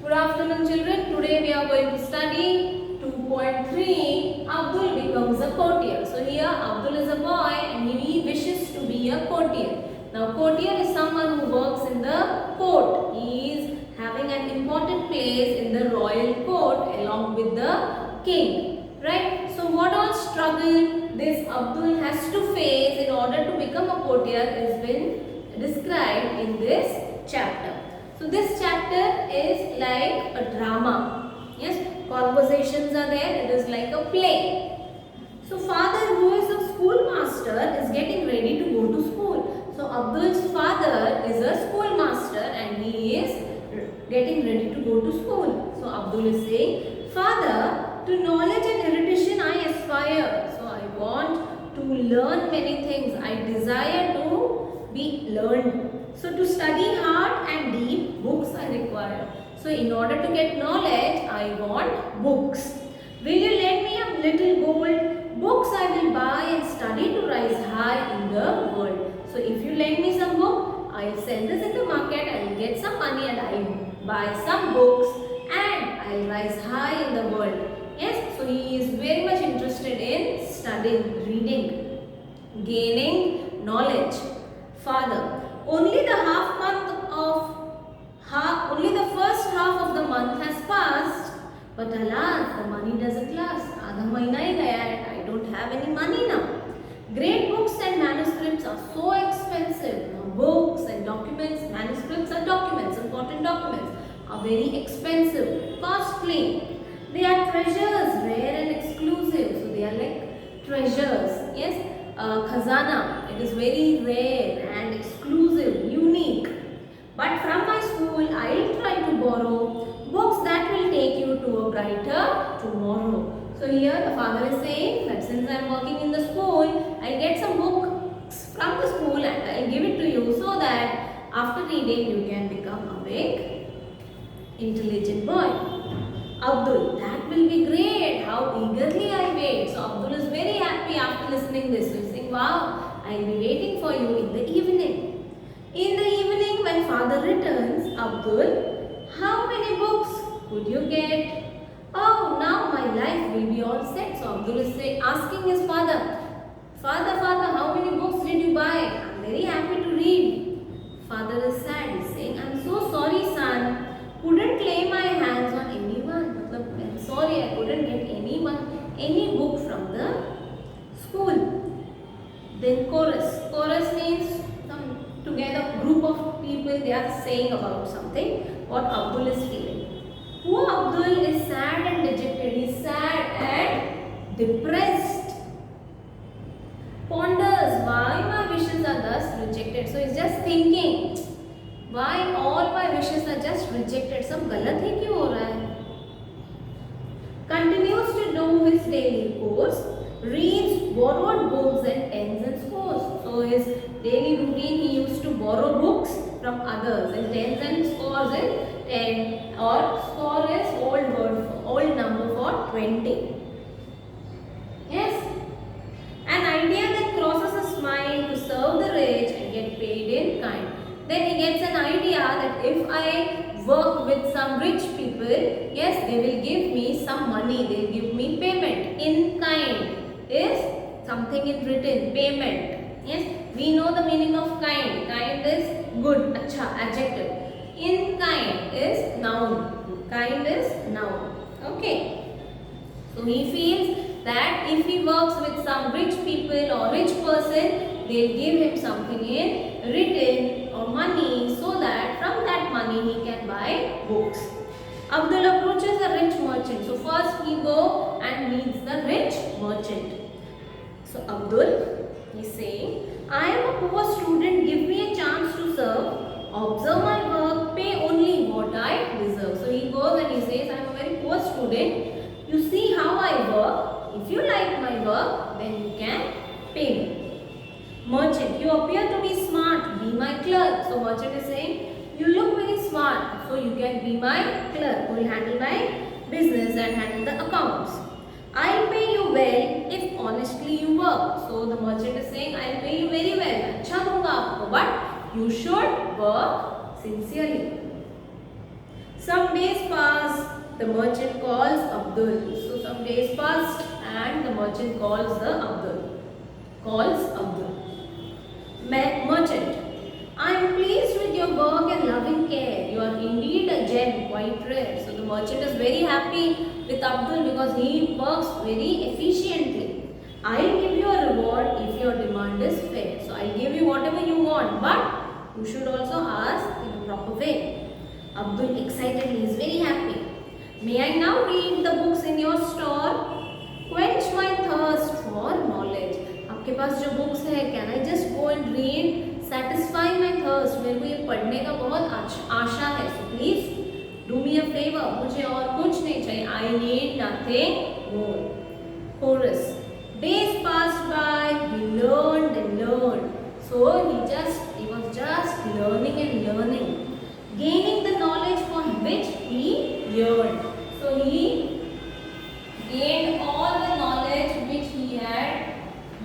Good afternoon children. Today we are going to study 2.3 Abdul becomes a courtier. So here Abdul is a boy and he wishes to be a courtier. Now courtier is someone who works in the court. He is having an important place in the royal court along with the king. Right? So what all struggle this Abdul has to face in order to become a courtier is been described in this chapter. So this chapter is like a drama. Yes, conversations are there. It is like a play. So father, who is a schoolmaster, is getting ready to go to school. So Abdul's father is a schoolmaster and he is getting ready to go to school. So Abdul is saying, Father, to knowledge and erudition I aspire. So I want to learn many things. I desire to be learned. So to study hard and deep, books are required. So in order to get knowledge, I want books. Will you lend me a little gold? Books I will buy and study to rise high in the world. So if you lend me some book, I will sell this in the market, I will get some money and I will buy some books and I will rise high in the world. Yes, so he is very much interested in studying, reading, gaining knowledge. Father, only the first half of the month has passed, but alas, the money doesn't last. Aadha mahina hi gaya and I don't have any money now. Great books and manuscripts are so expensive. Now, books and documents, manuscripts are documents, important documents, are very expensive, costly. They are treasures, rare and exclusive. So they are like treasures. Yes, khazana. It is very rare and exclusive, unique. But from my school, I will try to borrow books that will take you to a brighter tomorrow. So here the father is saying that since I am working in the school, I will get some books from the school and I will give it to you so that after reading you can become a big, intelligent boy. Abdul, that will be great. How eagerly I wait. So Abdul is very happy after listening this. So he's saying, wow, I will be waiting for you in the evening. In the evening when father returns, Abdul, how many books could you get? Oh, now my life will be all set. So Abdul is asking his father, Father, how many books did you buy? I am very happy to read. Father is sad. He's saying, I am so sorry, son. Couldn't lay my hands on anyone. I'm sorry, I couldn't get any book from the school. Then chorus. Chorus means some together group of people, they are saying about something, what Abdul is feeling. Poor Abdul is sad and dejected. He is sad and depressed. Ponders why my wishes are thus rejected. So he is just thinking, why all my wishes are just rejected? सब गलत ही क्यों हो रहा है? Continues to do his daily course, reads borrowed books and tens and scores. So his daily routine, he used to borrow books from others, and tens and scores is 10, or score is old number for 20. Yes, an idea that crosses his mind to serve the rich and get paid in kind. Then he gets an idea that if I work with some rich people, yes, they will give me some money, they will give me payment. In kind is something in written, payment. Yes, we know the meaning of kind. Kind is good, acha, adjective. In kind is noun. Kind is noun. Okay. So he feels that if he works with some rich people or rich person, they will give him something in written or money, so that from that money he can buy books. Abdul approaches a rich merchant. So first he go and meets the rich merchant. So Abdul is saying, I am a poor student, give me a chance to serve. Observe my work, pay only what I deserve. So he goes and he says, I am a very poor student. You see how I work. If you like my work, then you can pay me. Merchant, you appear to be smart, be my clerk. So merchant is saying, you look very smart, so you can be my clerk, who will handle my business and handle the accounts. I will pay you well if honestly you work. So the merchant is saying, I will pay you very well. अच्छा दूंगा आपको, but you should work sincerely. Some days passed, the merchant calls Abdul. So some days passed and the merchant calls Abdul. Merchant, I am pleased with your work and loving care. You are indeed a gem, quite rare. So the merchant is very happy with Abdul because he works very efficiently. I will give you a reward if your demand is fair. So I will give you whatever you want, but you should also ask in a proper way. Abdul excitedly is very happy. May I now read the books in your store? Quench my thirst for knowledge. आपके पास जो books है, can I just go and read? Satisfy my thirst. मेरे को ये पढ़ने का बहुत आशा है. So please do me a favor. मुझे और कुछ नहीं चाहिए. I need nothing more. Chorus. Days passed by. He learned and learned. So he was just learning and learning, gaining the knowledge for which he yearned. So he gained all the knowledge which he had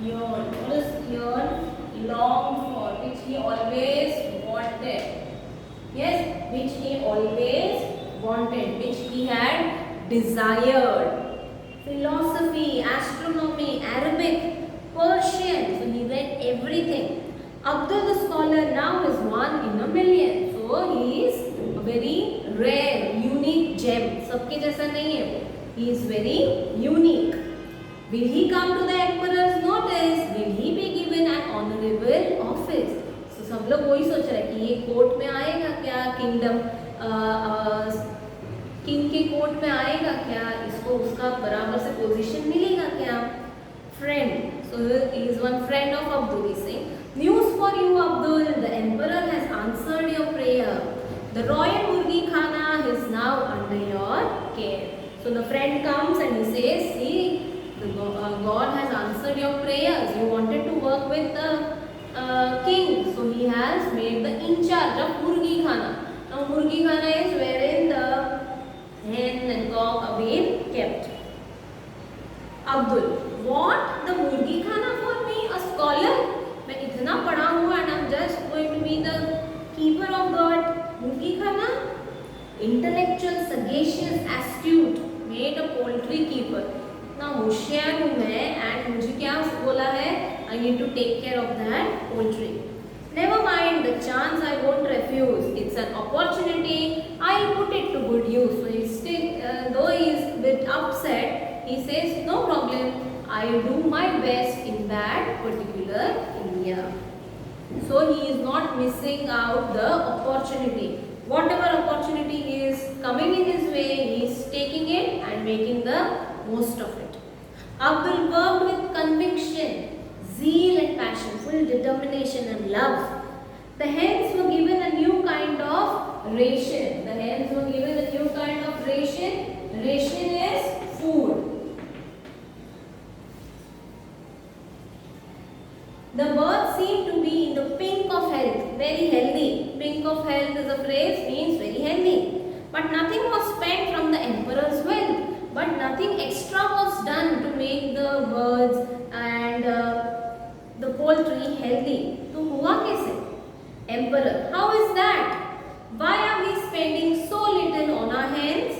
yearned. What is yearned? Longed for, which he always wanted. Yes, which he always wanted, which he had desired. Philosophy, astronomy, Arabic, Persian. So he read everything. Abdul the scholar now is one in a million. So he is a very rare, unique gem. सबके जैसा नहीं है. He is very unique. Will he come to the emperor's notice? Will he be given an honorable office? So सब लोग वही सोच रहे हैं कि ये कोर्ट में आएगा क्या, किंग के कोर्ट में आएगा क्या, इसको उसका बराबर से पोजीशन मिलेगा क्या. Friend. So he is one friend of Abdul. He is saying, news for you, Abdul. The emperor has answered your prayer. The royal Murgi Khana is now under your care. So the friend comes and he says, see, God has answered your prayers. You wanted to work with the king. So he has made the in charge of Murgi Khana. Now Murgi Khana is wherein the hen and cock are being kept. Abdul, what? The Murgi Khana for me? A scholar? मैं इतना पढ़ा हुआ and I'm just going to be the keeper of God. Murgi Khana? Intellectual, sagacious, astute, made a poultry keeper. इतना होशियार हूँ मैं and मुझे क्या बोला है? I need to take care of that poultry. Never mind, the chance I won't refuse. It's an opportunity. I'll put it to good use. So he's still, though he is a bit upset, he says, no problem. I'll do my best in that particular area. So he is not missing out the opportunity. Whatever opportunity is coming in his way, he is taking it and making the most of it. Abdul worked with conviction, zeal and passion, full determination and love. The hens were given a new kind of ration. The hens were given a new kind of ration. Ration is food. The birds seem to be in the pink of health, very healthy. Pink of health is a phrase, means very healthy. But nothing was spent from the emperor's wealth. But nothing extra was done to make the birds and the poultry healthy. So हुआ कैसे? Emperor, how is that? Why are we spending so little on our hens?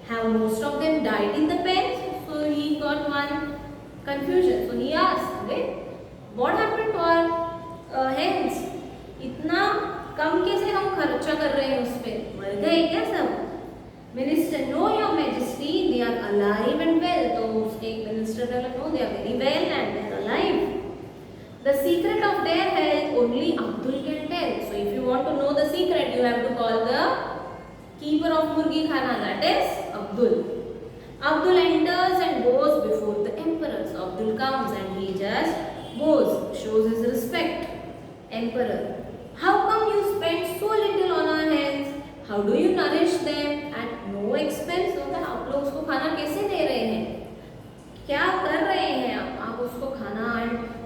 Have most of them died in the pens? So he got one confusion. So he asked, okay, what happened to our hens? इतना कम कैसे हम खर्चा कर रहे हैं उस पे? मर गए क्या सब? Minister, no, your majesty, they are alive and well. तो उसके minister ने बोला, no, they are very well and they are alive. The secret of their health only Abdul can tell. So if you want to know the secret, you have to call the keeper of Murgi Khana, that is Abdul. Abdul enters and goes before the emperor. So Abdul comes and he just goes, shows his respect. Emperor, how come you spend so little on our hens? How do you nourish them at no expense? तो आप लोग उसको खाना कैसे दे रहे हैं? क्या कर रहे हैं आप उसको खाना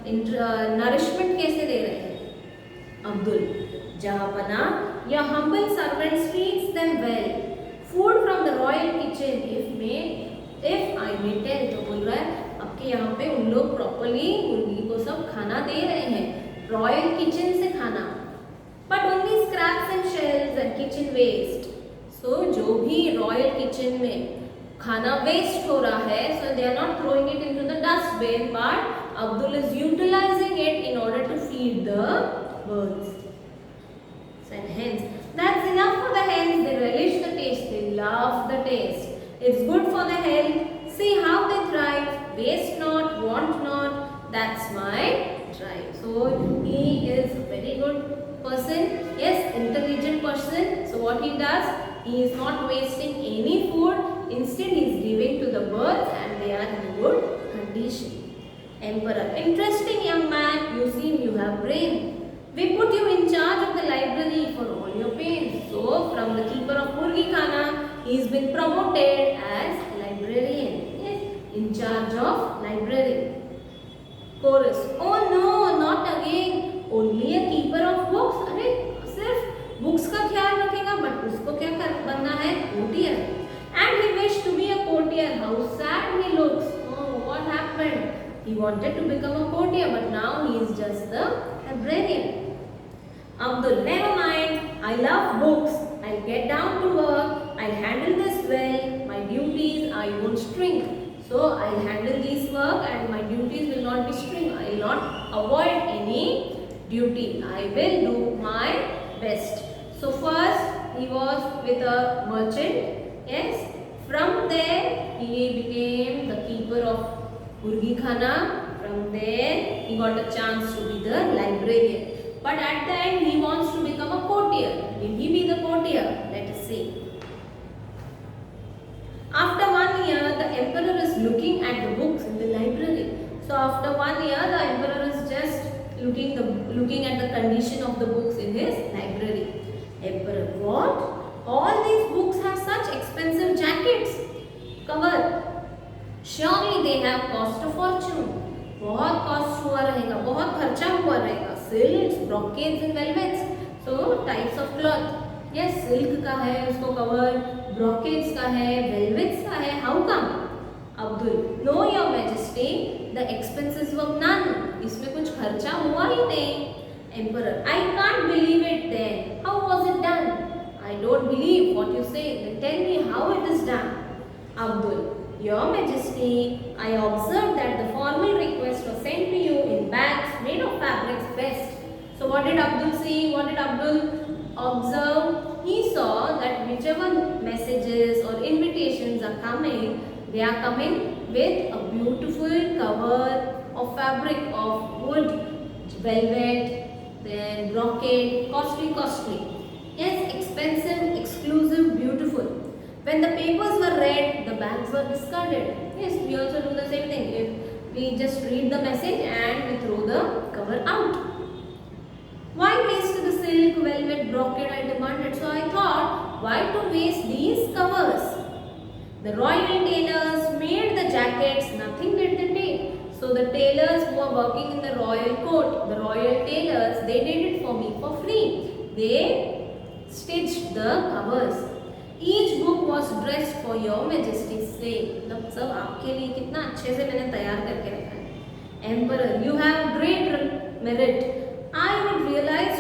and nourishment कैसे दे रहे हैं? Abdul, Jahabana, your humble servant feeds them well. Food from the royal kitchen, if I may tell, तो बोल रहा है आपके यहाँ पे उन लोग properly मुर्गी को सब खाना दे रहे हैं, royal kitchen से खाना. But only scraps and shells and kitchen waste. So जो भी रॉयल किचन में खाना वेस्ट हो रहा है, so they are not throwing it into the dustbin, but Abdul is utilizing it in order to feed the birds. And hence, that's enough for the hens. They relish the taste. They love the taste. It's good for the health. See how they thrive. Waste not, want not. That's my tribe. So he is a very good person. Yes, intelligent person. So what he does, he is not wasting any food. Instead, he is giving to the birds, and they are in good condition. Emperor, interesting young man. You seem you have brain. We put you in charge of the library for all your pains. So, from the keeper of Murgi Khana, he has been promoted as librarian. Yes, in charge of library. Chorus. Oh no, not again. Only a keeper of books. अरे सिर्फ books का ख्याल रखेगा, but उसको क्या बनना है? Courtier. And he wished to be a courtier. How sad he looks. Oh, what happened? He wanted to become a courtier, but now he is just the librarian. Abdul, never mind. I love books. I'll get down to work. I'll handle this well. My duties I won't string. So I'll handle this work, and my duties will not be string. I'll not avoid any duty. I will do my best. So first he was with a merchant. Yes. From there he became the keeper of Murgi Khana. From there he got a chance to be the librarian. But at the end he wants to become a courtier. Will he be the courtier? Let us see. After 1 year, the emperor is looking at the books in the library. So after 1 year, the emperor is just looking at the condition of the books in his library. Emperor, what? All these books have such expensive jackets. Cover. Surely they have cost a fortune. बहुत cost हुआ रहेगा, बहुत खर्चा हुआ रहेगा. Silks, brocades and velvets. So types of cloth. Yes, silk का है उसको कवर, ब्रोकेड्स का है, वेलवेट्स का है. How come? Abdul, no your majesty, the expenses were none. इसमें कुछ खर्चा हुआ ही नहीं. Emperor, I can't believe it then. How was it done? I don't believe what you say. Then tell me how it is done. Abdul, Your Majesty, I observed that the formal requests were sent to you in bags made of fabrics best. So what did Abdul see? What did Abdul observe? He saw that whichever messages or invitations are coming, they are coming with a beautiful cover of fabric of wood, velvet, then brocade, costly. Yes, expensive, exclusive, beautiful. When the papers were read, the bags were discarded. Yes, we also do the same thing. If we just read the message and we throw the cover out. Why waste the silk, velvet, brocade? I demanded. So I thought, why to waste these covers? The royal tailors made the jackets. Nothing did they take. So the tailors who are working in the royal court, the royal tailors, they did it for me for free. They stitched the covers. Each book was dressed for your majesty's sake. मतलब सब आपके लिए कितना अच्छे से मैंने तैयार करके रखा है. Emperor, you have great merit. I had realized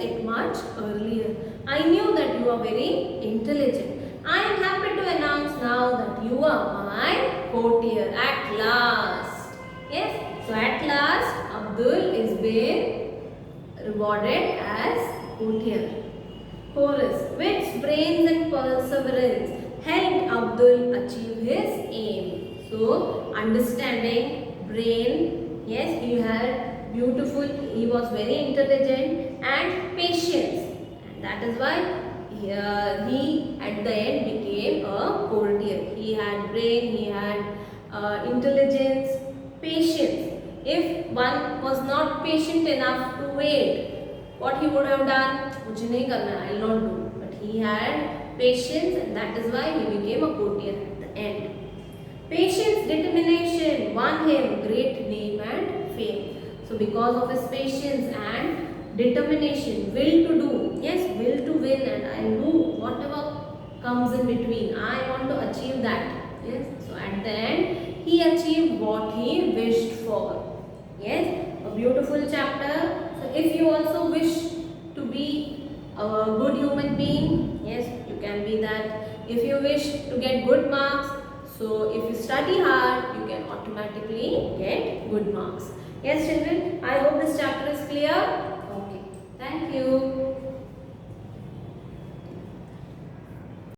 it much earlier. I knew that you are very intelligent. I am happy to announce now that you are my courtier at last. Yes, so at last Abdul is being rewarded as courtier. Chorus, which brains and perseverance helped Abdul achieve his aim. So, understanding, brain, yes, he had beautiful, he was very intelligent, and patience. And that is why he at the end became a courtier. He had brain, he had intelligence, patience. If one was not patient enough to wait, what he would have done? मुझे नहीं करना, I will not do. But he had patience, and that is why he became a courtier at the end. Patience, determination won him great name and fame. So because of his patience and determination, will to do, yes, will to win, and I will do whatever comes in between. I want to achieve that. Yes. So at the end, he achieved what he wished for. Yes, a beautiful chapter. So if you also wish to be a good human being? Yes, you can be that. If you wish to get good marks, so if you study hard, you can automatically get good marks. Yes children, I hope this chapter is clear.